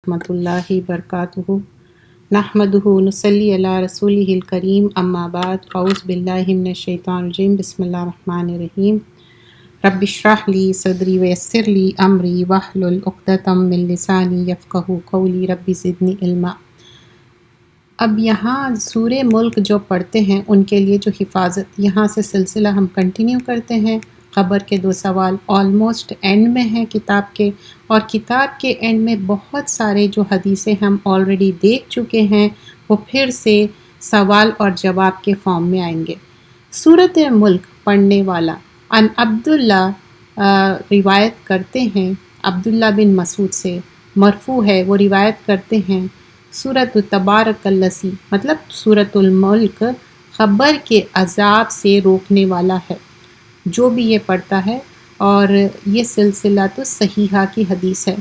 رحمۃ اللہ وبرکاتہ نحمدہ نصلی علی رسولہ الکریم اما بعد اعوذ باللہ من الشیطان الرجیم بسم اللہ الرحمن الرحیم رب اشرح لی صدری ویسر لی امری واحلل عقدۃ من لسانی یفقہوا قولی رب زدنی علما۔ اب یہاں سورہ ملک جو پڑھتے ہیں ان کے لیے جو حفاظت، یہاں سے سلسلہ ہم کنٹینیو کرتے ہیں۔ خبر کے 2 سوال آلموسٹ اینڈ میں ہیں کتاب کے، اور کتاب کے اینڈ میں بہت سارے جو حدیثیں ہم آلریڈی دیکھ چکے ہیں وہ پھر سے سوال اور جواب کے فارم میں آئیں گے۔ سورۃ ملک پڑھنے والا ان عبداللہ روایت کرتے ہیں، عبداللہ بن مسعود سے مرفوع ہے، وہ روایت کرتے ہیں سورۃ تبارک الذی مطلب سورۃ الملک خبر کے عذاب سے روکنے والا ہے جو بھی یہ پڑھتا ہے، اور یہ سلسلہ تو صحیحہ کی حدیث ہے۔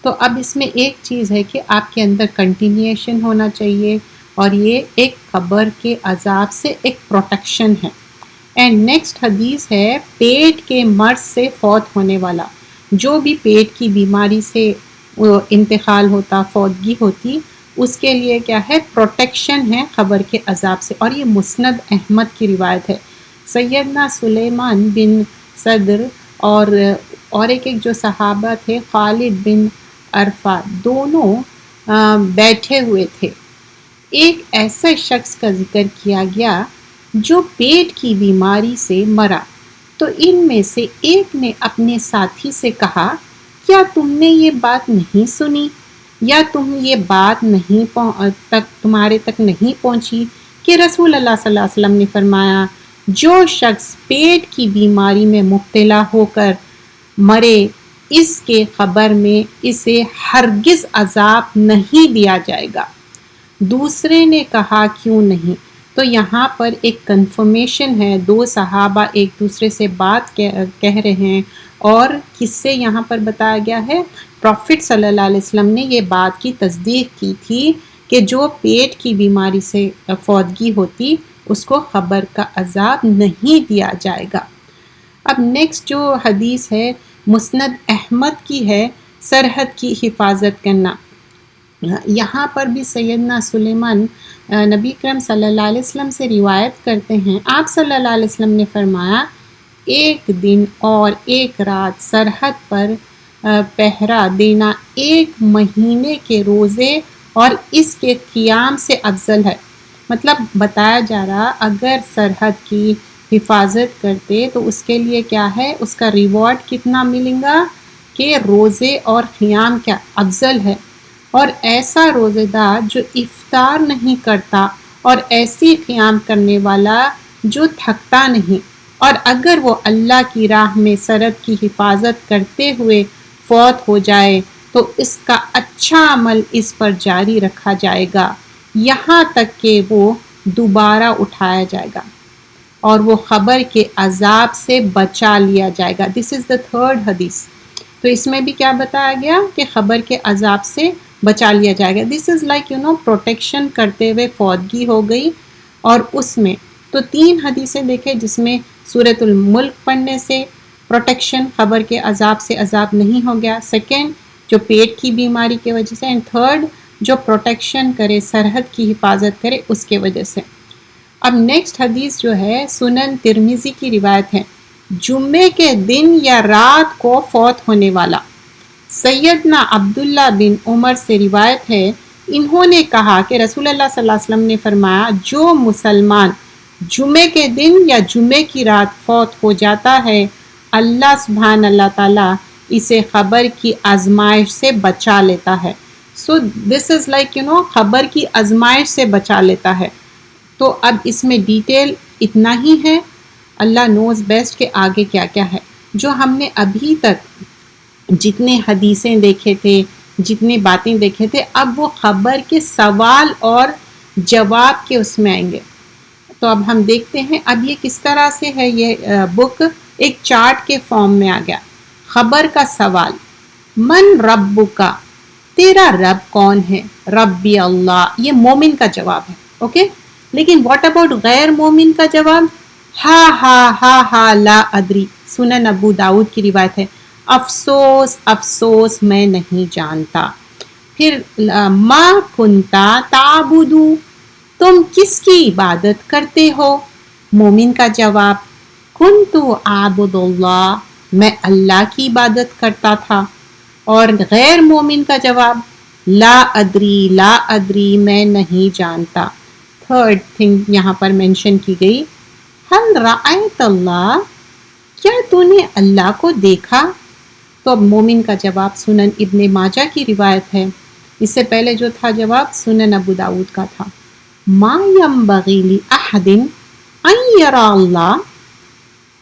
تو اب اس میں ایک چیز ہے کہ آپ کے اندر کنٹینیوشن ہونا چاہیے، اور یہ ایک قبر کے عذاب سے ایک پروٹیکشن ہے۔ اینڈ نیکسٹ حدیث ہے پیٹ کے مرض سے فوت ہونے والا، جو بھی پیٹ کی بیماری سے انتقال ہوتا، فوتگی ہوتی، اس کے لیے کیا ہے؟ پروٹیکشن ہے قبر کے عذاب سے۔ اور یہ مسند احمد کی روایت ہے۔ سیدنا سلیمان بن صدر اور ایک جو صحابہ تھے خالد بن عرفہ، دونوں بیٹھے ہوئے تھے۔ ایک ایسے شخص کا ذکر کیا گیا جو پیٹ کی بیماری سے مرا، تو ان میں سے ایک نے اپنے ساتھی سے کہا، کیا تم نے یہ بات نہیں سنی، یا یہ بات تمہارے تک نہیں پہنچی کہ رسول اللہ صلی اللہ علیہ وسلم نے فرمایا، جو شخص پیٹ کی بیماری میں مبتلا ہو کر مرے، اس کے قبر میں اسے ہرگز عذاب نہیں دیا جائے گا۔ دوسرے نے کہا، کیوں نہیں؟ تو یہاں پر ایک کنفرمیشن ہے، 2 صحابہ ایک دوسرے سے بات کہہ رہے ہیں، اور کس سے یہاں پر بتایا گیا ہے؟ پروفٹ صلی اللہ علیہ وسلم نے یہ بات کی تصدیق کی تھی کہ جو پیٹ کی بیماری سے فوتگی ہوتی اس کو قبر کا عذاب نہیں دیا جائے گا۔ اب نیکسٹ جو حدیث ہے مسند احمد کی ہے، سرحد کی حفاظت کرنا۔ یہاں پر بھی سیدنا سلیمان نبی کرم صلی اللہ علیہ وسلم سے روایت کرتے ہیں، آپ صلی اللہ علیہ وسلم نے فرمایا، ایک دن اور ایک رات سرحد پر پہرا دینا 1 مہینے کے روزے اور اس کے قیام سے افضل ہے۔ مطلب بتایا جا رہا، اگر سرحد کی حفاظت کرتے تو اس کے لیے کیا ہے؟ اس کا ریوارڈ کتنا ملے گا کہ روزے اور قیام کیا افضل ہے۔ اور ایسا روزے دار جو افطار نہیں کرتا، اور ایسی قیام کرنے والا جو تھکتا نہیں، اور اگر وہ اللہ کی راہ میں سرحد کی حفاظت کرتے ہوئے فوت ہو جائے تو اس کا اچھا عمل اس پر جاری رکھا جائے گا یہاں تک کہ وہ دوبارہ اٹھایا جائے گا، اور وہ قبر کے عذاب سے بچا لیا جائے گا۔ دس از دا 3rd حدیث۔ تو اس میں بھی کیا بتایا گیا کہ قبر کے عذاب سے بچا لیا جائے گا۔ دس از لائک پروٹیکشن کرتے ہوئے فوتگی ہو گئی، اور اس میں تو 3 حدیثیں دیکھیں جس میں سورۃ الملک پڑھنے سے پروٹیکشن، قبر کے عذاب سے عذاب نہیں ہو گیا، 2nd جو پیٹ کی بیماری کی وجہ سے، اینڈ 3rd جو پروٹیکشن کرے، سرحد کی حفاظت کرے اس کے وجہ سے۔ اب نیکسٹ حدیث جو ہے سنن ترمذی کی روایت ہے، جمعے کے دن یا رات کو فوت ہونے والا۔ سیدنا عبداللہ بن عمر سے روایت ہے، انہوں نے کہا کہ رسول اللہ صلی اللہ علیہ وسلم نے فرمایا، جو مسلمان جمعے کے دن یا جمعے کی رات فوت ہو جاتا ہے، اللہ سبحان اللہ تعالیٰ اسے قبر کی آزمائش سے بچا لیتا ہے۔ سو دس از لائک قبر کی آزمائش سے بچا لیتا ہے۔ تو اب اس میں ڈیٹیل اتنا ہی ہے، اللہ نوز بیسٹ کہ آگے کیا کیا ہے۔ جو ہم نے ابھی تک جتنے حدیثیں دیکھے تھے، جتنے باتیں دیکھے تھے، اب وہ قبر کے سوال اور جواب کے اس میں آئیں گے۔ تو اب ہم دیکھتے ہیں اب یہ کس طرح سے ہے، یہ بک ایک چارٹ کے فارم میں آ گیا۔ خبر کا سوال، من ربکا، تیرا رب کون ہے؟ ربی اللہ، یہ مومن کا جواب ہے، اوکے۔ لیکن واٹ اباؤٹ غیر مومن کا جواب؟ ہا ہا ہا ہا لا ادری، سنن ابو داؤد کی روایت ہے، افسوس افسوس میں نہیں جانتا۔ پھر ما کنتا تعبدو، تم کس کی عبادت کرتے ہو؟ مومن کا جواب کنتو اعبد اللہ، میں اللہ کی عبادت کرتا تھا. اور غیر مومن کا جواب لا ادری لا ادری، میں نہیں جانتا. تھرڈ تھنگ یہاں پر مینشن کی گئی، حل رأیت اللہ، کیا تو نے اللہ کو دیکھا؟ تو اب مومن کا جواب سنن ابن ماجہ کی روایت ہے. اس سے پہلے جو تھا جواب سنن ابو داؤد کا تھا. ما ینبغی لأحد ان یرا اللہ،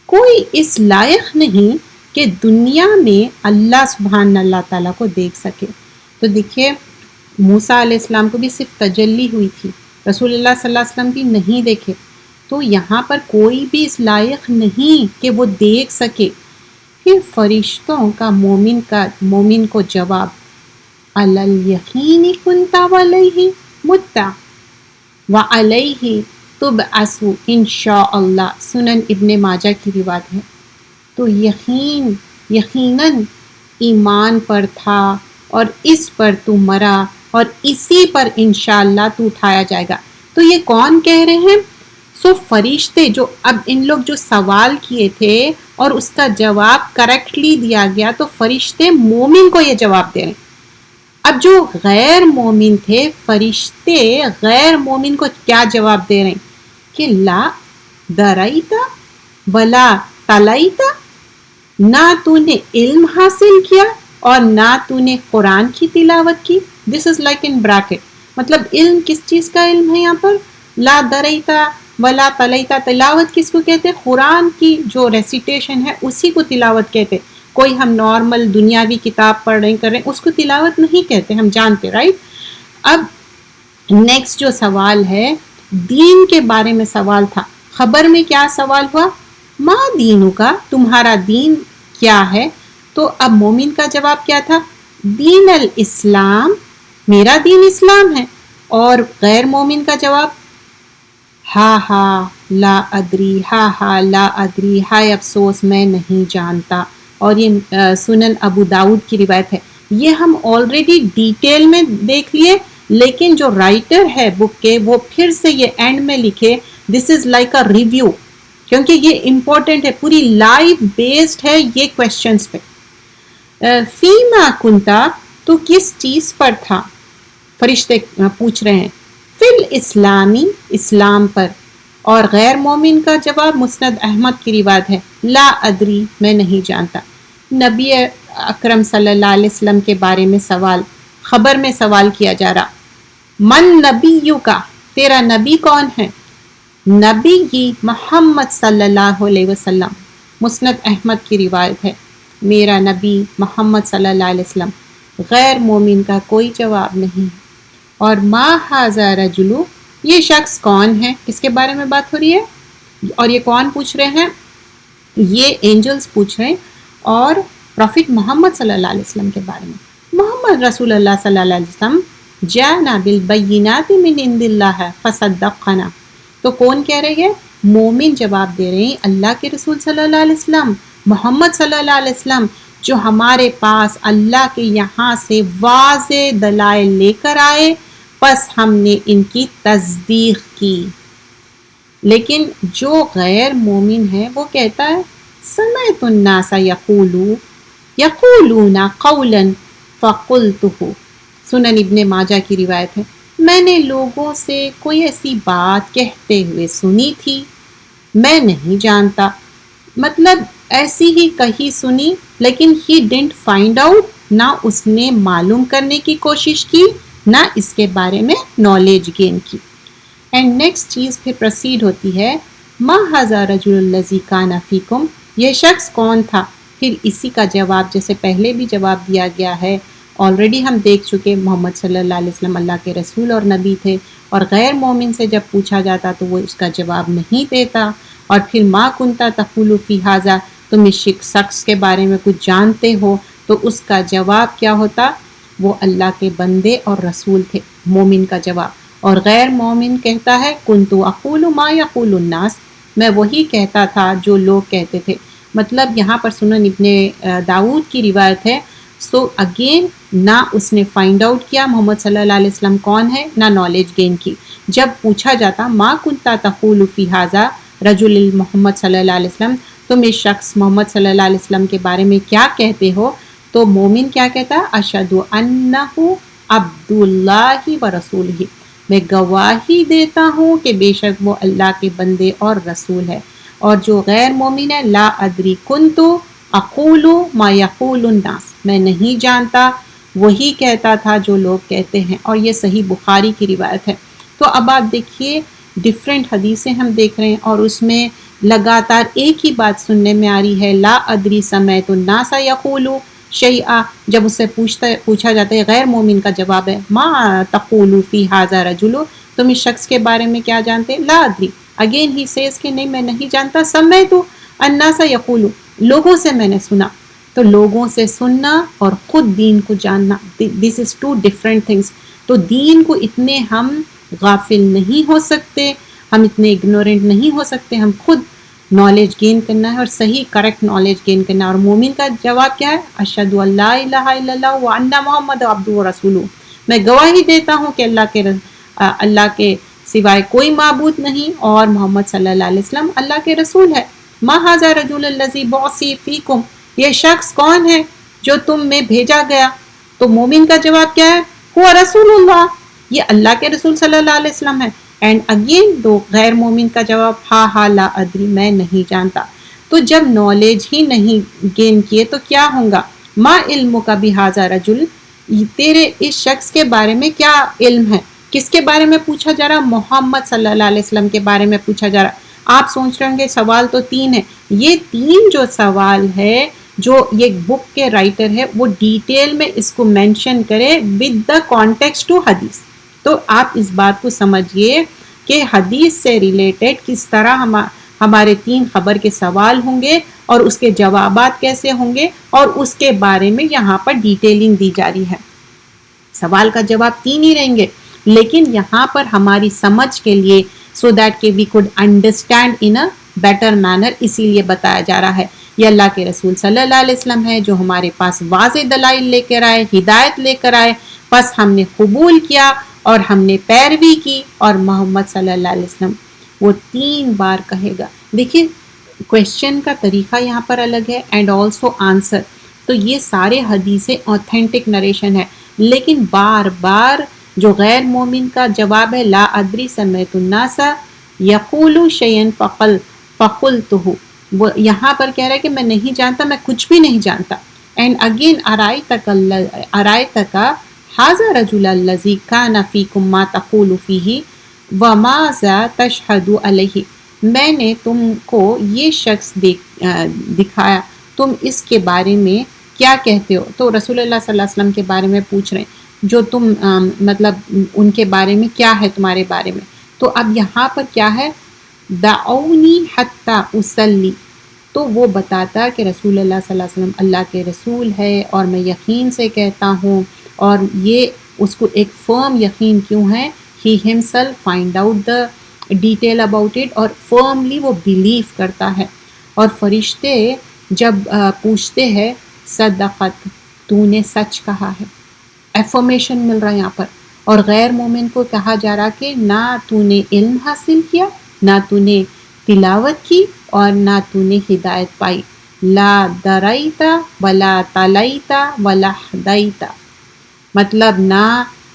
کوئی اس لائق نہیں کہ دنیا میں اللہ سبحان اللہ تعالیٰ کو دیکھ سکے. تو دیکھیے موسیٰ علیہ السلام کو بھی صرف تجلی ہوئی تھی، رسول اللہ صلی اللہ علیہ وسلم بھی نہیں دیکھے. تو یہاں پر کوئی بھی اس لائق نہیں کہ وہ دیکھ سکے. پھر فرشتوں کا مومن کو جواب علی الیقین کنت وعلیہ متع وعلیہ تبعث انشاء اللہ، سنن ابن ماجہ کی روایت ہے. تو یقیناً ایمان پر تھا اور اس پر تو مرا اور اسی پر انشاءاللہ تو اٹھایا جائے گا. تو یہ کون کہہ رہے ہیں؟ فرشتے جو اب ان لوگ جو سوال کیے تھے اور اس کا جواب کریکٹلی دیا گیا، تو فرشتے مومن کو یہ جواب دے رہے ہیں. اب جو غیر مومن تھے، فرشتے غیر مومن کو کیا جواب دے رہے ہیں کہ لا درائیتا ولا تلائیتا، نہ تو نے علم حاصل کیا اور نہ تو نے قرآن کی تلاوت کی. دس از لائک ان بریکٹ، مطلب علم کس چیز کا علم ہے یہاں پر؟ لا دریتا ولا تلیتا، تلاوت کس کو کہتے؟ قرآن کی جو ریسیٹیشن ہے اسی کو تلاوت کہتے. کوئی ہم نارمل دنیاوی کتاب پڑھ رہے کر رہے ہیں اس کو تلاوت نہیں کہتے، ہم جانتے رائٹ. اب نیکسٹ جو سوال ہے دین کے بارے میں سوال تھا. خبر میں کیا سوال ہوا؟ ما دینو کا، تمہارا دین کیا ہے؟ تو اب مومن کا جواب کیا تھا؟ دین الاسلام، میرا دین اسلام ہے. اور غیر مومن کا جواب ہا لا ادری، ہا لا ادری، ہائے افسوس میں نہیں جانتا. اور یہ سنن ابو داؤد کی روایت ہے. یہ ہم آلریڈی ڈیٹیل میں دیکھ لیے، لیکن جو رائٹر ہے بک کے وہ پھر سے یہ اینڈ میں لکھے دس از لائک اے ریویو، کیونکہ یہ امپورٹنٹ ہے، پوری لائف بیسڈ ہے یہ کویسچنز پہ. فیما کنتا، تو کس چیز پر تھا؟ فرشتے پوچھ رہے ہیں. فل اسلامی، اسلام پر. اور غیر مومن کا جواب مسند احمد کی روایت ہے لا ادری، میں نہیں جانتا. نبی اکرم صلی اللہ علیہ وسلم کے بارے میں سوال، خبر میں سوال کیا جا رہا. من نبیو کا، تیرا نبی کون ہے؟ نبی محمد صلی اللہ علیہ وسلم، مسند احمد کی روایت ہے میرا نبی محمد صلی اللہ علیہ وسلم. غیر مومن کا کوئی جواب نہیں. اور ما ھذا رجل، یہ شخص کون ہے؟ کس کے بارے میں بات ہو رہی ہے؟ اور یہ کون پوچھ رہے ہیں؟ یہ اینجلز پوچھ رہے ہیں اور پروفٹ محمد صلی اللہ علیہ وسلم کے بارے میں. محمد رسول اللہ صلی اللہ علیہ وسلم جاءنا بالبینات من عند اللہ فصدقنا. تو کون کہہ رہے ہیں؟ مومن جواب دے رہے ہیں اللہ کے رسول صلی اللہ علیہ وسلم، محمد صلی اللہ علیہ وسلم، جو ہمارے پاس اللہ کے یہاں سے واضح دلائل لے کر آئے، پس ہم نے ان کی تصدیق کی. لیکن جو غیر مومن ہے وہ کہتا ہے سمعت الناس یقولون قولا فقلتہ. سنن ابن ماجہ کی روایت ہے میں نے لوگوں سے کوئی ایسی بات کہتے ہوئے سنی تھی، میں نہیں جانتا. مطلب ایسی ہی کہیں سنی، لیکن he didn't find out، نہ اس نے معلوم کرنے کی کوشش کی، نہ اس کے بارے میں نالج گین کی. اینڈ نیکسٹ چیز پھر پروسیڈ ہوتی ہے ما ھذا رجل الذی کان فیکم، یہ شخص کون تھا؟ پھر اسی کا جواب جیسے پہلے بھی جواب دیا گیا ہے، آلریڈی ہم دیکھ چکے محمد صلی اللہ علیہ وسلم اللہ کے رسول اور نبی تھے. اور غیر مومن سے جب پوچھا جاتا تو وہ اس کا جواب نہیں دیتا. اور پھر ما کنتا تقول فی ھذا، تم اس شخص کے بارے میں کچھ جانتے ہو، تو اس کا جواب کیا ہوتا؟ وہ اللہ کے بندے اور رسول تھے، مومن کا جواب. اور غیر مومن کہتا ہے کنت اقول ما یقول الناس، میں وہی کہتا تھا جو لوگ کہتے تھے. مطلب یہاں پر سنن ابن داؤد کی روایت ہے سو اگین نہ اس نے فائنڈ آؤٹ کیا محمد صلی اللہ علیہ وسلم کون ہے، نہ نالج گین کی. جب پوچھا جاتا ما کنتا تقول فی ھذا رجل محمد صلی اللہ علیہ وسلم، تم اس شخص محمد صلی اللہ علیہ وسلم کے بارے میں کیا کہتے ہو، تو مومن کیا کہتا ہے، اشہد انہ عبد اللہ و رسولہ، میں گواہی دیتا ہوں کہ بے شک وہ اللہ کے بندے اور رسول ہے. اور جو غیر مومن ہے، لا ادری کنتو اقول ما یقول الناس، میں نہیں جانتا وہی کہتا تھا جو لوگ کہتے ہیں. اور یہ صحیح بخاری کی روایت ہے. تو اب آپ دیکھیے ڈفرینٹ حدیثیں ہم دیکھ رہے ہیں اور اس میں لگاتار ایک ہی بات سننے میں آ رہی ہے، لا ادری سمیت الناس یقول شیئا. جب اس سے پوچھا جاتا ہے غیر مومن کا جواب ہے ما تقول فی ھذا رجل، تم اس شخص کے بارے میں کیا جانتے، لا ادری. اگین ہی سیز کہ نہیں میں نہیں جانتا، سمیت الناس یقول، لوگوں سے میں نے سنا. تو لوگوں سے سننا اور خود دین کو جاننا، دس از ٹو ڈفرینٹ تھنگس. تو دین کو اتنے ہم غافل نہیں ہو سکتے، ہم اتنے اگنورینٹ نہیں ہو سکتے، ہم خود نالج گین کرنا ہے اور صحیح کریکٹ نالج گین کرنا ہے. اور مومن کا جواب کیا ہے، اشہد ان لا الہ الا اللہ وان محمد عبدہ ورسولہ، میں گواہی دیتا ہوں کہ اللہ کے سوائے کوئی معبود نہیں اور محمد صلی اللہ علیہ وسلم اللہ کے رسول ہے. ما ھذا الرجل الذی بعث فیکم، یہ شخص کون ہے جو تم میں بھیجا گیا. تو مومن کا جواب کیا ہے، ہوا رسول اللہ، یہ اللہ کے رسول صلی اللہ علیہ وسلم ہے. اینڈ اگین دو غیر مومن کا جواب ہا لا ادری، میں نہیں جانتا. تو جب نالج ہی نہیں گین کیے تو کیا ہوگا، ما علمک بھذا رجل، تیرے اس شخص کے بارے میں کیا علم ہے. کس کے بارے میں پوچھا جا رہا، محمد صلی اللہ علیہ وسلم کے بارے میں پوچھا جا رہا. آپ سوچ رہے ہوں گے سوال تو 3 ہے، یہ 3 جو سوال ہے جو یہ بک کے رائٹر ہے وہ ڈیٹیل میں اس کو مینشن کرے ود دا کانٹیکسٹ ٹو حدیث. تو آپ اس بات کو سمجھیے کہ حدیث سے ریلیٹڈ کس طرح ہمارے 3 خبر کے سوال ہوں گے اور اس کے جوابات کیسے ہوں گے، اور اس کے بارے میں یہاں پر ڈیٹیلنگ دی جا رہی ہے. سوال کا جواب 3 ہی رہیں گے، لیکن یہاں پر ہماری سمجھ کے لیے سو دیٹ کہ we could understand in a better manner, اسی لیے بتایا جا رہا ہے. یہ اللہ کے رسول صلی اللہ علیہ وسلم ہے جو ہمارے پاس واضح دلائل لے کر آئے، ہدایت لے کر آئے، بس ہم نے قبول کیا اور ہم نے پیروی کی. اور محمد صلی اللہ علیہ وسلم وہ 3 بار کہے گا. دیکھیے کویشچن کا طریقہ یہاں پر الگ ہے اینڈ آلسو آنسر. تو یہ سارے حدیثیں اوتھینٹک نریشن ہے، لیکن بار بار جو غیر مومن کا جواب ہے لا ادری سمیت الناس یقول شیئا فقلتہ، وہ یہاں پر کہہ رہا ہے کہ میں نہیں جانتا، میں کچھ بھی نہیں جانتا. اینڈ اگین ارائیتک ھذا رجل الذی کان فیکم ما تقول فیہ وماذا تشہد علیہ، میں نے تم کو یہ شخص دکھایا، تم اس کے بارے میں کیا کہتے ہو. تو رسول اللہ صلی اللہ علیہ وسلم کے بارے میں پوچھ رہے ہیں جو تم مطلب ان کے بارے میں کیا ہے تمہارے بارے میں. تو اب یہاں پر کیا ہے، دعونی حتی اصلی، تو وہ بتاتا کہ رسول اللہ صلی اللہ علیہ وسلم اللہ کے رسول ہے اور میں یقین سے کہتا ہوں. اور یہ اس کو ایک فرم یقین کیوں ہے، he himself find out the detail about it, اور فرملی وہ بیلیو کرتا ہے. اور فرشتے جب پوچھتے ہیں صدقت، تو نے سچ کہا ہے، ایفرمیشن مل رہا ہے یہاں پر. اور غیر مومن کو کہا جا رہا کہ نہ تو نے علم حاصل کیا، نہ تو نے تلاوت کی اور نہ تو نے ہدایت پائی. لا دریتا ولا تلیتا ولا ہدیتا، مطلب نہ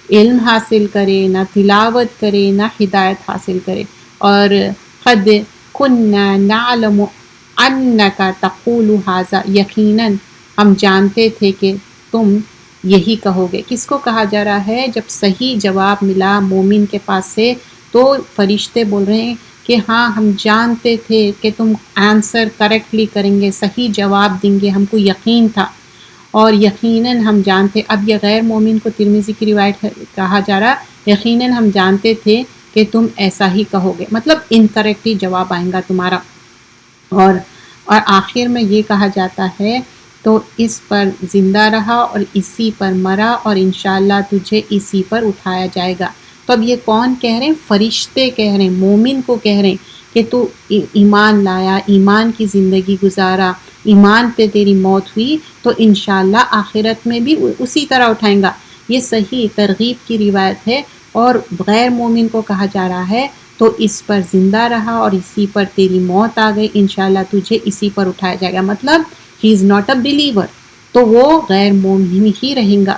علم حاصل کرے، نہ تلاوت کرے، نہ ہدایت حاصل کرے. اور قد کننا نعلم انک تقول ھذا، یقیناً ہم جانتے تھے کہ تم یہی کہو گے. کس کو کہا جا رہا ہے، جب صحیح جواب ملا مومن کے پاس سے تو فرشتے بول رہے ہیں کہ ہاں ہم جانتے تھے کہ تم آنسر کریکٹلی کریں گے، صحیح جواب دیں گے، ہم کو یقین تھا اور یقیناً ہم جانتے. اب یہ غیر مومن کو ترمذی کی روایت کہا جا رہا یقیناً ہم جانتے تھے کہ تم ایسا ہی کہو گے، مطلب انکریکٹلی جواب آئے گا تمہارا. اور آخر میں یہ کہا جاتا ہے تو اس پر زندہ رہا اور اسی پر مرا اور انشاءاللہ تجھے اسی پر اٹھایا جائے گا. تو اب یہ کون کہہ رہے ہیں، فرشتے کہہ رہے ہیں، مومن کو کہہ رہے ہیں کہ تو ایمان لایا، ایمان کی زندگی گزارا، ایمان پہ تیری موت ہوئی تو انشاءاللہ آخرت میں بھی اسی طرح اٹھائیں گا۔ یہ صحیح ترغیب کی روایت ہے، اور غیر مومن کو کہا جا رہا ہے تو اس پر زندہ رہا اور اسی پر تیری موت آ گئی، انشاءاللہ تجھے اسی پر اٹھایا جائے گا۔ مطلب ہی از ناٹ اے بلیور، تو وہ غیر مومن ہی رہیں گا۔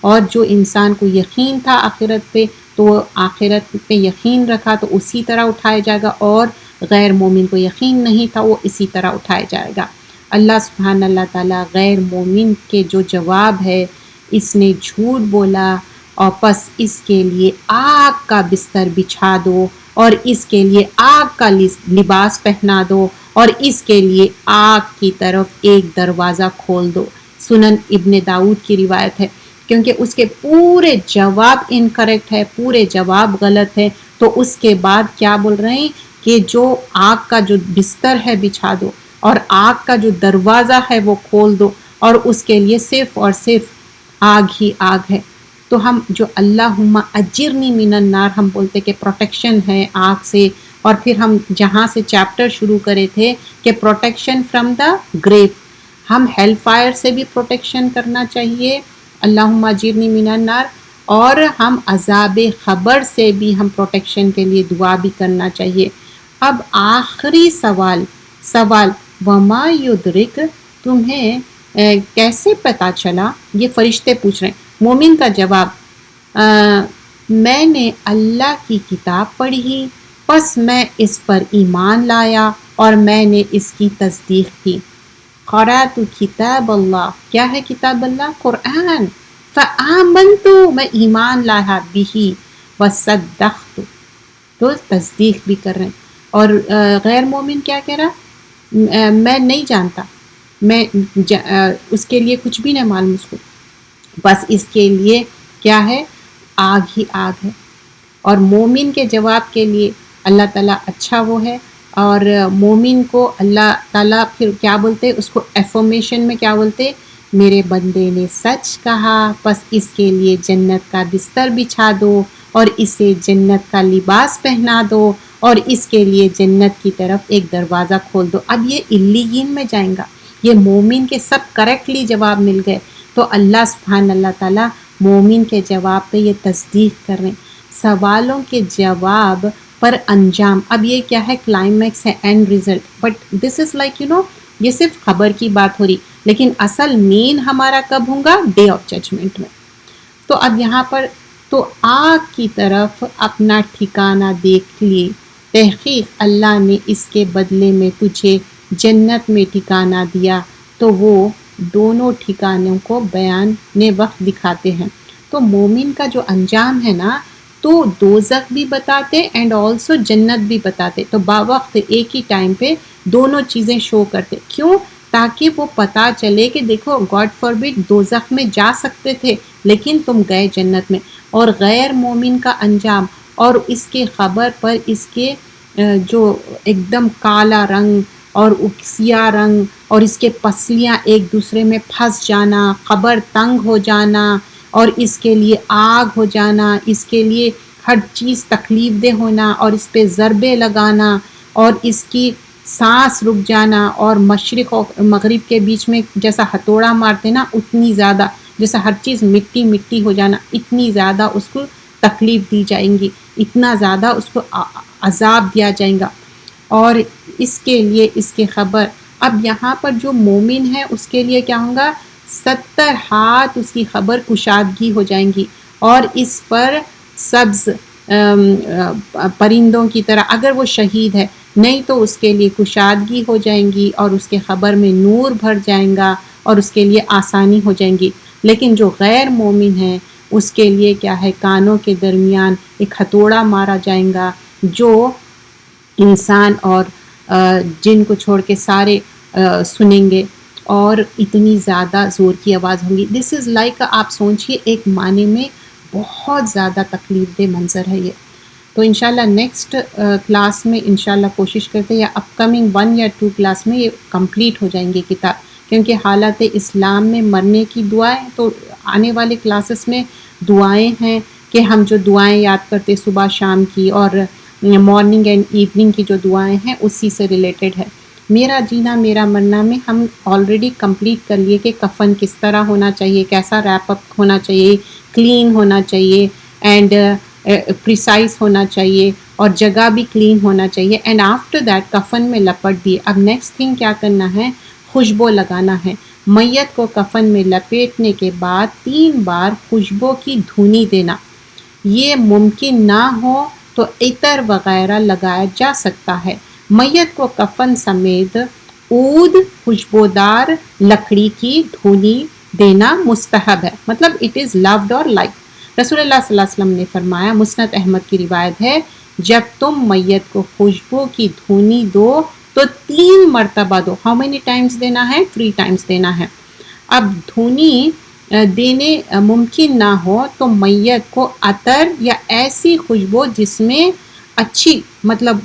اور جو انسان کو یقین تھا آخرت پہ تو وہ آخرت پہ یقین رکھا تو اسی طرح اٹھایا جائے گا، اور غیر مومن کو یقین نہیں تھا وہ اسی طرح اٹھایا جائے گا۔ اللہ سبحانہ اللہ تعالیٰ غیر مومن کے جو جواب ہے، اس نے جھوٹ بولا اور پس اس کے لیے آگ کا بستر بچھا دو اور اس کے لیے آگ کا لباس پہنا دو اور اس کے لیے آگ کی طرف ایک دروازہ کھول دو۔ سنن ابن داؤد کی روایت ہے، کیونکہ اس کے پورے جواب انکریکٹ ہے، پورے جواب غلط ہے، تو اس کے بعد کیا بول رہے ہیں کہ جو آگ کا جو بستر ہے بچھا دو اور آگ کا جو دروازہ ہے وہ کھول دو، اور اس کے لیے صرف اور صرف آگ ہی آگ ہے۔ تو ہم جو اللہم اجرنی من النار ہم بولتے کہ پروٹیکشن ہے آگ سے، اور پھر ہم جہاں سے چیپٹر شروع کرے تھے کہ پروٹیکشن فرام دا گریو، ہم ہیل فائر سے بھی پروٹیکشن کرنا چاہیے، اللہم اجرنی من النار، اور ہم عذاب خبر سے بھی ہم پروٹیکشن کے لیے دعا بھی کرنا چاہیے۔ اب آخری سوال وما یدرک، تمہیں کیسے پتہ چلا، یہ فرشتے پوچھ رہے ہیں۔ مومن کا جواب، میں نے اللہ کی کتاب پڑھی، پس میں اس پر ایمان لایا اور میں نے اس کی تصدیق کی۔ قرأت کتاب اللہ، کیا ہے کتاب اللہ؟ قرآن۔ فآمنت، میں ایمان لایا بھی، وصدقت، تو تصدیق بھی کر رہے ہیں۔ اور غیر مومن کیا کہہ رہا؟ میں نہیں جانتا، میں اس کے لیے کچھ بھی نہیں معلوم اس کو، بس اس کے لیے کیا ہے، آگ ہی آگ ہے۔ اور مومن کے جواب کے لیے اللہ تعالیٰ اچھا وہ ہے، اور مومن کو اللہ تعالیٰ پھر کیا بولتے، اس کو ایفرمیشن میں کیا بولتے، میرے بندے نے سچ کہا، پس اس کے لیے جنت کا بستر بچھا دو اور اسے جنت کا لباس پہنا دو اور اس کے لیے جنت کی طرف ایک دروازہ کھول دو۔ اب یہ علیین میں جائیں گا، یہ مومن کے سب کریکٹلی جواب مل گئے، تو اللہ سبحانہ اللہ تعالیٰ مومن کے جواب پہ یہ تصدیق کر رہے ہیں۔ سوالوں کے جواب پر انجام، اب یہ کیا ہے، کلائمیکس ہے، and result, but this is like یہ صرف خبر کی بات ہو رہی، لیکن اصل مین ہمارا کب ہوگا، ڈے آف ججمنٹ میں۔ تو اب یہاں پر تو آگ کی طرف اپنا ٹھکانہ دیکھ لیے، تحقیق اللہ نے اس کے بدلے میں تجھے جنت میں ٹھکانہ دیا، تو وہ دونوں ٹھکانوں کو بیان وقت دکھاتے ہیں۔ تو مومن کا جو انجام ہے نا، تو دوزخ بھی بتاتے اینڈ آلسو جنت بھی بتاتے، تو باوقت ایک ہی ٹائم پہ دونوں چیزیں شو کرتے۔ کیوں؟ تاکہ وہ پتہ چلے کہ دیکھو گاڈ فاربڈ دوزخ میں جا سکتے تھے لیکن تم گئے جنت میں، اور غیر مومن کا انجام، اور اس کے خبر پر اس کے جو ایک دم کالا رنگ اور سیاہ رنگ اور اس کے پسلیاں ایک دوسرے میں پھنس جانا، قبر تنگ ہو جانا، اور اس کے لیے آگ ہو جانا، اس کے لیے ہر چیز تکلیف دہ ہونا اور اس پہ ضربے لگانا اور اس کی سانس رک جانا، اور مشرق اور مغرب کے بیچ میں جیسا ہتھوڑا مارتے نا اتنی زیادہ، جیسا ہر چیز مٹی مٹی ہو جانا، اتنی زیادہ اس کو تکلیف دی جائیں گی، اتنا زیادہ اس کو عذاب دیا جائیں گا، اور اس کے لیے اس کی خبر۔ اب یہاں پر جو مومن ہے اس کے لیے کیا ہوگا، 70 ہاتھ اس کی خبر کشادگی ہو جائیں گی، اور اس پر سبز پرندوں کی طرح، اگر وہ شہید ہے، نہیں تو اس کے لیے کشادگی ہو جائیں گی اور اس کے خبر میں نور بھر جائیں گا اور اس کے لیے آسانی ہو جائیں گی۔ لیکن جو غیر مومن ہے اس کے لیے کیا ہے، کانوں کے درمیان ایک ہتھوڑا مارا جائیں گا، جو انسان اور جن کو چھوڑ کے سارے سنیں گے، اور اتنی زیادہ زور کی آواز ہوں گی۔ دس از لائک، آپ سوچئے ایک معنی میں بہت زیادہ تکلیف دہ منظر ہے یہ۔ تو انشاءاللہ نیکسٹ کلاس میں انشاءاللہ کوشش کرتے ہیں، یا اپ کمنگ 1 یا 2 کلاس میں یہ کمپلیٹ ہو جائیں گے کتاب، کیونکہ حالات اسلام میں مرنے کی دعائیں، تو آنے والے کلاسز میں دعائیں ہیں کہ ہم جو دعائیں یاد کرتے صبح شام کی اور مارننگ اینڈ ایوننگ کی جو دعائیں ہیں اسی سے ریلیٹڈ ہے۔ میرا جینا میرا مرنا میں ہم آلریڈی کمپلیٹ کر لیے کہ کفن کس طرح ہونا چاہیے، کیسا ریپ اپ ہونا چاہیے، کلین ہونا چاہیے اینڈ پریسائز ہونا چاہیے اور جگہ بھی کلین ہونا چاہیے. اینڈ آفٹر دیٹ کفن میں لپٹ دیے. اب نیکسٹ تھنگ کیا کرنا ہے، خوشبو لگانا ہے. میت کو کفن میں لپیٹنے کے بعد 3 بار خوشبو کی دھونی دینا. یہ ممکن نہ ہو تو عطر وغیرہ لگایا جا سکتا ہے. میت کو کفن سمیت عود خوشبودار لکڑی کی دھونی دینا مستحب ہے، مطلب اٹ از لوڈ اور لائک. رسول اللہ صلی اللہ علیہ وسلم نے فرمایا، مسند احمد کی روایت ہے، جب تم میت کو خوشبو کی دھونی دو تو 3 مرتبہ دو. ہاؤ مینی ٹائمز دینا ہے؟ 3 ٹائمز دینا ہے. اب دھونی دینے ممکن نہ ہو تو میت کو عطر یا ایسی خوشبو جس میں اچھی مطلب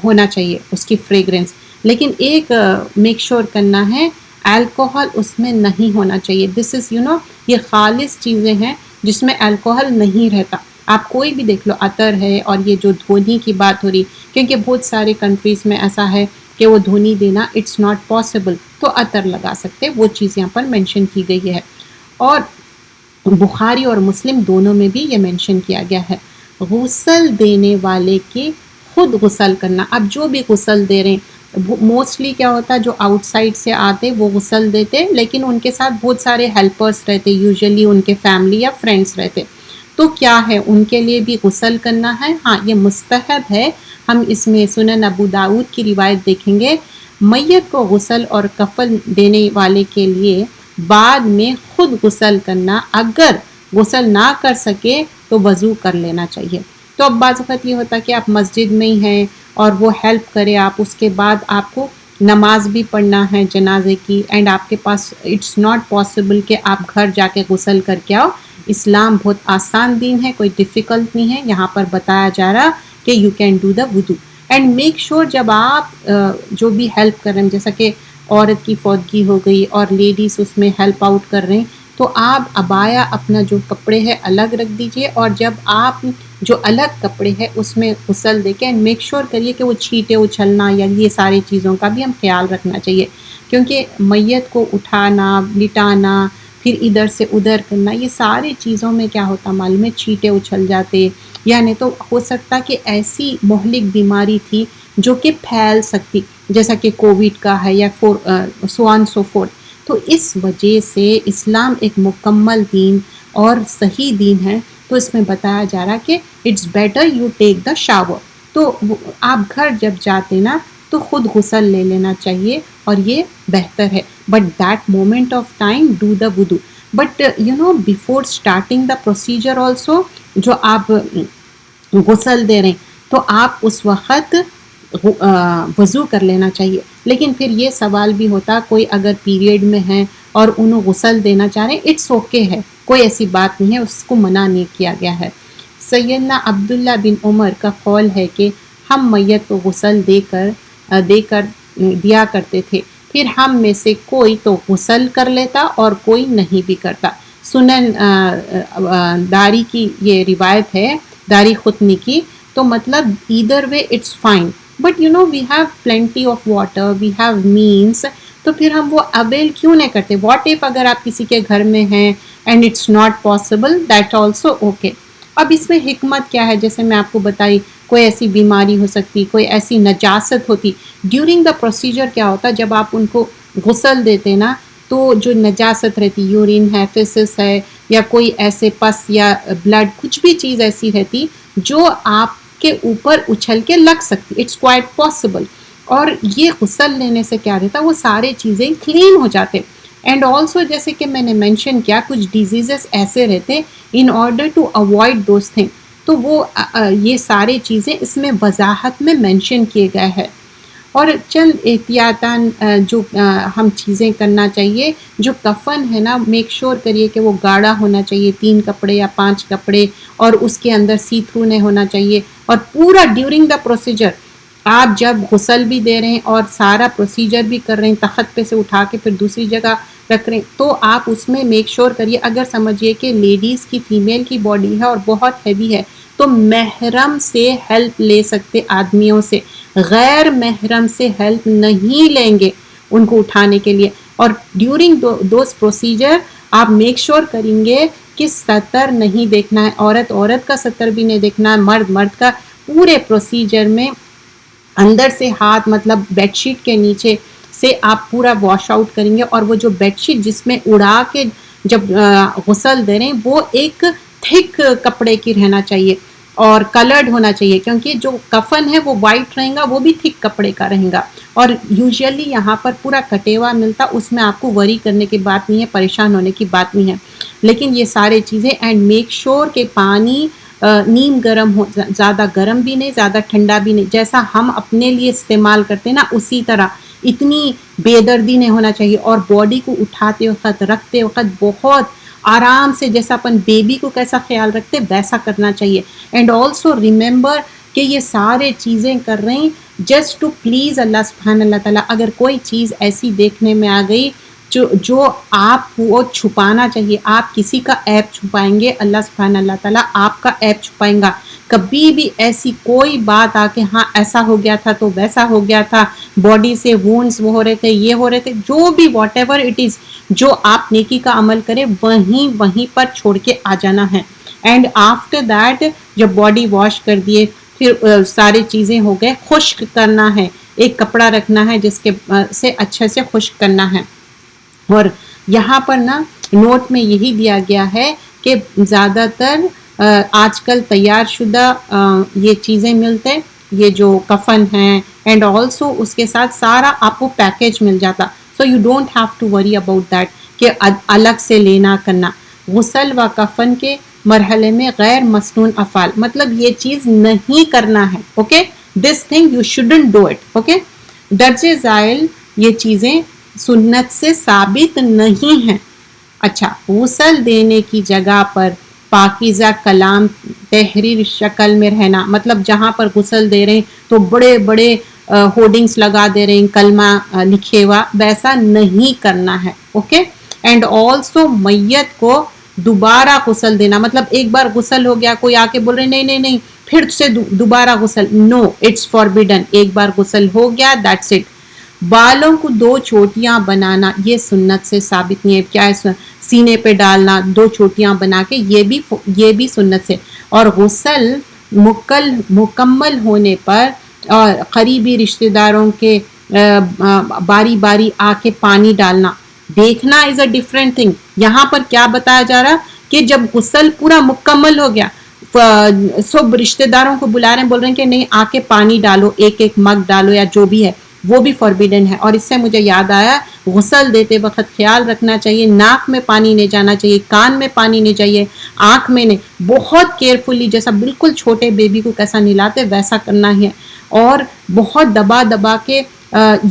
ہونا چاہیے اس کی فریگرنس، لیکن ایک میک شور کرنا ہے الکوہل اس میں نہیں ہونا چاہیے. دس از یہ خالص چیزیں ہیں جس میں الکوہل نہیں رہتا. آپ کوئی بھی دیکھ لو، عطر ہے اور یہ جو دھونی کی بات ہو رہی، کیونکہ بہت سارے کنٹریز میں ایسا ہے کہ وہ دھونی دینا اٹس ناٹ پاسبل، تو عطر لگا سکتے. وہ چیز یہاں پر مینشن کی گئی ہے. اور بخاری اور مسلم دونوں میں بھی یہ مینشن کیا گیا ہے. غسل دینے والے کے خود غسل کرنا. اب جو بھی غسل دے رہے ہیں، موسٹلی کیا ہوتا ہے جو آؤٹ سائڈ سے آتے وہ غسل دیتے، لیکن ان کے ساتھ بہت سارے ہیلپرس رہتے، یوزلی ان کے فیملی یا فرینڈس رہتے. تو کیا ہے، ان کے لیے بھی غسل کرنا ہے. ہاں یہ مستحب ہے. ہم اس میں سنن ابو داؤد کی روایت دیکھیں گے، میت کو غسل اور کفن دینے والے کے لیے بعد میں خود غسل کرنا. اگر غسل نہ کر سکے تو وضو کر لینا چاہیے. تو اب بعض وقت یہ ہوتا ہے کہ آپ مسجد میں ہی ہیں اور وہ ہیلپ کرے آپ، اس کے بعد آپ کو نماز بھی پڑھنا ہے جنازے کی، اینڈ آپ کے پاس اٹس ناٹ پاسبل کہ آپ گھر جا کے غسل کر کے آؤ. اسلام بہت آسان دین ہے، کوئی ڈیفیکلٹ نہیں ہے. یہاں پر بتایا جا رہا کہ یو کین ڈو دا وضو. اینڈ میک شور جب آپ جو بھی ہیلپ کر رہے ہیں، جیسا کہ عورت کی فوتگی ہو گئی اور لیڈیز اس میں ہیلپ آؤٹ کر رہے ہیں، تو آپ عبایا اپنا جو کپڑے ہے الگ رکھ دیجئے، اور جب آپ جو الگ کپڑے ہے اس میں غسل دے کے میک شور کریے کہ وہ چھینٹے اچھلنا یا یہ ساری چیزوں کا بھی ہم خیال رکھنا چاہیے. کیونکہ میت کو اٹھانا، لٹانا، پھر ادھر سے ادھر کرنا، یہ ساری چیزوں میں کیا ہوتا معلوم ہے، چھینٹے اچھل جاتے. یعنی تو ہو سکتا کہ ایسی مہلک بیماری تھی جو کہ پھیل سکتی، جیسا کہ کووڈ کا ہے یا سو آن سو فورتھ. تو اس وجہ سے اسلام ایک مکمل دین اور صحیح دین ہے. تو اس میں بتایا جا رہا کہ it's better you take the shower. تو آپ گھر جب جاتے نا تو خود غسل لے لینا چاہیے اور یہ بہتر ہے. But that moment of time do the وضو. But before starting the procedure also, جو آپ غسل دے رہے ہیں تو آپ اس وقت وضو کر لینا چاہیے. لیکن پھر یہ سوال بھی ہوتا، کوئی اگر پیریڈ میں ہے اور انہوں غسل دینا چاہ رہے ہیں، اٹس اوکے ہے، کوئی ایسی بات نہیں ہے، اس کو منع نہیں کیا گیا ہے. سیدنا عبداللہ بن عمر کا قول ہے کہ ہم میت کو غسل دے کر دیا کرتے تھے، پھر ہم میں سے کوئی تو غسل کر لیتا اور کوئی نہیں بھی کرتا. سنن داری کی یہ روایت ہے، داری ختنی کی. تو مطلب either way it's fine, but we have plenty of water, we have means. تو پھر ہم وہ اویل کیوں نہیں کرتے؟ واٹ ایف اگر آپ کسی کے گھر میں ہیں and it's not possible, that also okay. اب اس میں حکمت کیا ہے؟ جیسے میں آپ کو بتائی، کوئی ایسی بیماری ہو سکتی، کوئی ایسی نجاست ہوتی. ڈیورنگ دا پروسیجر کیا ہوتا، جب آپ ان کو غسل دیتے نا، تو جو نجاست رہتی، یورین ہے، فیسس ہے، یا کوئی ایسے پس یا بلڈ، کچھ بھی چیز ایسی رہتی جو آپ کے اوپر اچھل کے لگ سکتی، اٹس کوائٹ پاسبل. اور یہ غسل لینے سے کیا رہتا، وہ سارے چیزیں کلین ہو جاتے. اینڈ آلسو جیسے کہ میں نے مینشن کیا، کچھ ڈیزیزز ایسے رہتے in order to avoid those thing, تو وہ یہ سارے چیزیں اس میں وضاحت میں مینشن کیے گئے ہیں. اور چند احتیاطاً جو ہم چیزیں کرنا چاہیے، جو کفن ہے نا، میک شور کریے کہ وہ گاڑھا ہونا چاہیے، 3 کپڑے یا 5 کپڑے، اور اس کے اندر سی تھرو نہیں ہونا چاہیے. اور پورا ڈیورنگ دا پروسیجر آپ جب غسل بھی دے رہے ہیں اور سارا پروسیجر بھی کر رہے ہیں، تخت پہ سے اٹھا کے پھر دوسری جگہ رکھ رہے ہیں، تو آپ اس میں میک شور کریے. اگر سمجھیے کہ لیڈیز کی، فیمیل کی باڈی ہے اور بہت ہیوی ہے، تو محرم سے ہیلپ لے سکتے آدمیوں سے، غیر محرم سے ہیلپ نہیں لیں گے ان کو اٹھانے کے لیے. اور ڈیورنگ دوز پروسیجر آپ میک شور کریں گے کہ سطر نہیں دیکھنا ہے، عورت کا سطر بھی نہیں دیکھنا ہے، مرد کا. پورے پروسیجر میں اندر سے ہاتھ مطلب بیڈ شیٹ کے نیچے سے آپ پورا واش آؤٹ کریں گے، اور وہ جو بیڈ شیٹ جس میں اڑا کے جب غسل دے رہے ہیں وہ ایک تھک کپڑے کی رہنا چاہیے اور کلرڈ ہونا چاہیے، کیونکہ جو کفن ہے وہ وائٹ رہے گا، وہ بھی تھک کپڑے کا رہے گا. اور یوزلی یہاں پر پورا کٹے ہوا ملتا، اس میں آپ کو وری کرنے کی بات نہیں ہے، پریشان ہونے کی بات نہیں ہے. لیکن یہ سارے چیزیں اینڈ میک شور کہ پانی نیم گرم ہو، زیادہ گرم بھی نہیں زیادہ ٹھنڈا بھی نہیں، جیسا ہم اپنے لیے استعمال کرتے ہیں نا اسی طرح. اتنی بے دردی نہیں ہونا چاہیے، اور باڈی کو اٹھاتے وقت رکھتے وقت بہت آرام سے، جیسا اپن بیبی کو کیسا خیال رکھتے ویسا کرنا چاہیے. اینڈ آلسو ریممبر کہ یہ سارے چیزیں کر رہے ہیں جسٹ ٹو پلیز اللہ سبحانہ اللہ تعالیٰ. اگر کوئی چیز ایسی دیکھنے میں آ گئی جو آپ کو چھپانا چاہیے، آپ کسی کا عیب چھپائیں گے، اللہ سبحانہ اللہ تعالیٰ آپ کا عیب چھپائیں گا. کبھی بھی ایسی کوئی بات آ کے ہاں ایسا ہو گیا تھا تو ویسا ہو گیا تھا، باڈی سے وونڈز وہ ہو رہے تھے، یہ ہو رہے تھے، جو بھی واٹ ایور اٹ از، جو آپ نیکی کا عمل کریں وہیں پر چھوڑ کے آ جانا ہے. اینڈ آفٹر دیٹ جب باڈی واش کر دیے، پھر ساری چیزیں ہو گئے، خشک کرنا ہے، ایک کپڑا رکھنا ہے جس کے سے اچھے سے خشک کرنا ہے. اور یہاں پر نا نوٹ میں یہی دیا گیا ہے کہ زیادہ تر آج کل تیار شدہ یہ چیزیں ملتے، یہ جو کفن ہیں، اینڈ آلسو اس کے ساتھ سارا آپ کو پیکیج مل جاتا. So you don't have to worry about that کہ الگ سے لینا کرنا. غسل و کفن کے مرحلے میں غیر مسنون افعال، مطلب یہ چیز نہیں کرنا ہے. Okay, this thing you shouldn't do it. Okay, درج ذیل یہ چیزیں سنت سے ثابت نہیں ہیں. اچھا، غسل دینے کی جگہ پر پاکیزہ کلام تحریر شکل میں رہنا، مطلب جہاں پر غسل دے رہے ہیں تو بڑے بڑے ہورڈنگس لگا دے رہے ہیں کلمہ لکھے ہوا، ویسا نہیں کرنا ہے. اوکے، اینڈ آلسو میت کو دوبارہ غسل دینا، مطلب ایک بار غسل ہو گیا، کوئی آ کے بول رہے نہیں پھر سے دوبارہ غسل، نو اٹس فاربیڈن. ایک بار غسل ہو گیا دیٹس اٹ. بالوں کو 2 چوٹیاں بنانا یہ سنت سے ثابت نہیں ہے. کیا ہے؟ سینے پہ ڈالنا 2 چوٹیاں بنا کے، یہ بھی سنت سے. اور غسل مکمل ہونے پر اور قریبی رشتہ داروں کے باری باری آ کے پانی ڈالنا، دیکھنا از اے ڈفرینٹ تھنگ. یہاں پر کیا بتایا جا رہا کہ جب غسل پورا مکمل ہو گیا، سب رشتہ داروں کو بلا رہے ہیں، بول رہے ہیں کہ نہیں آ کے پانی ڈالو، ایک مگ ڈالو یا جو بھی ہے، وہ بھی فاربیڈن ہے. اور اس سے مجھے یاد آیا، غسل دیتے وقت خیال رکھنا چاہیے ناک میں پانی نہیں جانا چاہیے، کان میں پانی نہیں چاہیے، آنکھ میں نہیں، بہت کیئرفلی، جیسا بالکل چھوٹے بیبی کو کیسا نہلاتے ویسا کرنا ہے. اور بہت دبا کے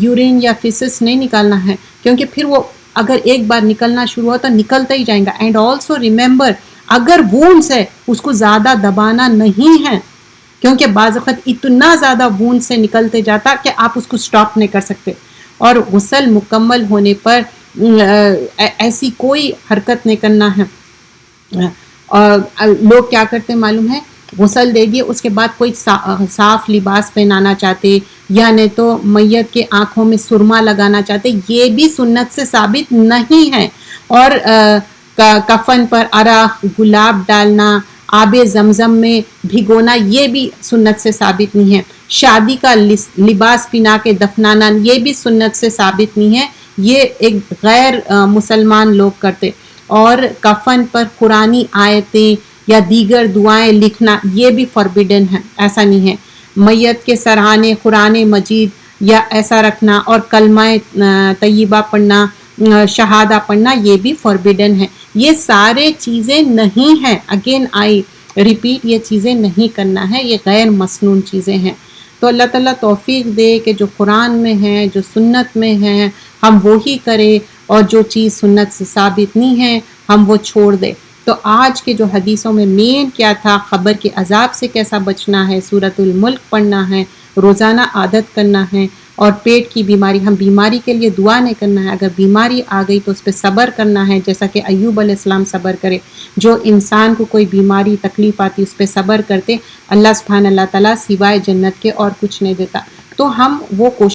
یورین یا فیسس نہیں نکالنا ہے، کیونکہ پھر وہ اگر ایک بار نکلنا شروع ہو تو نکلتا ہی جائیں گا. اینڈ آلسو ریممبر اگر وونڈس ہے اس کو زیادہ دبانا نہیں ہے، کیونکہ بعض وقت اتنا زیادہ وونڈ سے نکلتے جاتا کہ آپ اس کو سٹاپ نہیں کر سکتے. اور غسل مکمل ہونے پر ایسی کوئی حرکت نہیں کرنا ہے. لوگ کیا کرتے معلوم ہے، غسل دے دیے اس کے بعد کوئی صاف لباس پہنانا چاہتے، یا نہیں تو میت کے آنکھوں میں سرما لگانا چاہتے، یہ بھی سنت سے ثابت نہیں ہے. اور کفن پر عرق گلاب ڈالنا، آب زمزم میں بھگونا، یہ بھی سنت سے ثابت نہیں ہے. شادی کا لباس پہنا کے دفنانا، یہ بھی سنت سے ثابت نہیں ہے، یہ ایک غیر مسلمان لوگ کرتے. اور کفن پر قرآنی آیتیں یا دیگر دعائیں لکھنا، یہ بھی فاربیڈن ہے، ایسا نہیں ہے. میت کے سرہانے قرآن مجید یا ایسا رکھنا، اور کلمہ طیبہ پڑھنا، شہادہ پڑھنا، یہ بھی فاربیڈن ہے. یہ سارے چیزیں نہیں ہیں، اگین آئی ریپیٹ، یہ چیزیں نہیں کرنا ہے، یہ غیر مسنون چیزیں ہیں. تو اللہ تعالیٰ توفیق دے کہ جو قرآن میں ہیں، جو سنت میں ہیں، ہم وہی کریں، اور جو چیز سنت سے ثابت نہیں ہے ہم وہ چھوڑ دیں. تو آج کے جو حدیثوں میں مین کیا تھا، قبر کے عذاب سے کیسا بچنا ہے، سورۃ الملک پڑھنا ہے، روزانہ عادت کرنا ہے، اور پیٹ کی بیماری، ہم بیماری کے لیے دعا نہیں کرنا ہے، اگر بیماری آ گئی تو اس پہ صبر کرنا ہے، جیسا کہ ایوب علیہ السلام صبر کرے. جو انسان کو کوئی بیماری تکلیف آتی اس پہ صبر کرتے، اللہ سبحانہ اللہ تعالیٰ سوائے جنت کے اور کچھ نہیں دیتا. تو ہم وہ کوشش